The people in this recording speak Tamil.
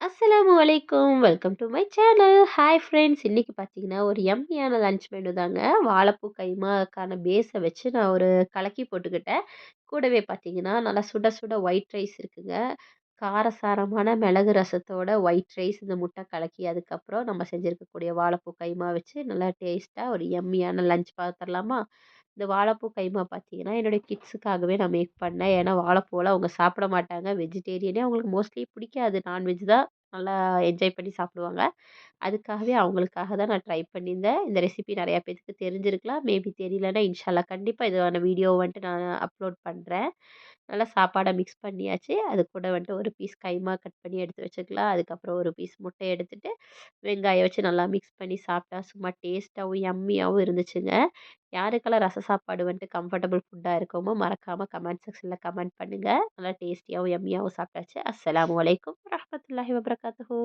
அஸ்ஸலாமு அலைக்கும். Welcome to my channel. Hi friends. இன்னைக்கு பார்த்தீங்கன்னா, ஒரு யம்மியான லஞ்ச் மெனு தாங்க. வாழைப்பூ கைமாக்கான பேஸ வச்சு நான் ஒரு கலக்கி போட்டுக்கிட்டேன். கூடவே பார்த்தீங்கன்னா, நல்லா சுட சுட ஒயிட் ரைஸ் இருக்குங்க. காரசாரமான மிளகு ரசத்தோட ஒயிட் ரைஸ், இந்த முட்டை கலக்கி, அதுக்கப்புறம் நம்ம செஞ்சிருக்கக்கூடிய வாழைப்பூ கைமா வச்சு நல்லா டேஸ்ட்டா ஒரு யம்மியான லஞ்ச் பார்த்துரலாமா? இந்த வாழைப்பூ கைமா பார்த்தீங்கன்னா, என்னுடைய கிட்ஸுக்காகவே நான் மேக் பண்ணேன். ஏன்னா, வாழைப்பூலாம் அவங்க சாப்பிட மாட்டாங்க. வெஜிடேரியனே அவங்களுக்கு மோஸ்ட்லி பிடிக்காது. நான்வெஜ் தான் நல்லா என்ஜாய் பண்ணி சாப்பிடுவாங்க. அதுக்காகவே அவங்களுக்காக தான் நான் ட்ரை பண்ணியிருந்தேன். இந்த ரெசிபி நெறையா பேத்துக்கு தெரிஞ்சிருக்கலாம். மேபி தெரியலன்னா இன்ஷால்லா கண்டிப்பா இதுக்கான வீடியோ வந்துட்டு நான் அப்லோட் பண்றேன். நல்லா சாப்பாட மிக்ஸ் பண்ணியாச்சு. அது கூட வந்துட்டு ஒரு பீஸ் கைமா கட் பண்ணி எடுத்து வச்சுக்கலாம். அதுக்கப்புறம் ஒரு பீஸ் முட்டை எடுத்துட்டு, வெங்காயம் வச்சு நல்லா மிக்ஸ் பண்ணி சாப்பிட்டா சும்மா டேஸ்ட்டாவும், யம்மியாவும் இருந்துச்சுங்க. யாருக்கெல்லாம் ரச சாப்பாடு வந்துட்டு கம்ஃபர்டபுள் ஃபுட்டா இருக்குமோ, மறக்காம கமெண்ட் செக்ஷன்ல கமெண்ட் பண்ணுங்க. நல்லா டேஸ்டியாவும், யம்மியாவும் சாப்பிட்டாச்சு. அஸ்ஸலாமு அலைக்கும் வரஹ்மத்துல்லாஹி வபரகாத்துஹு.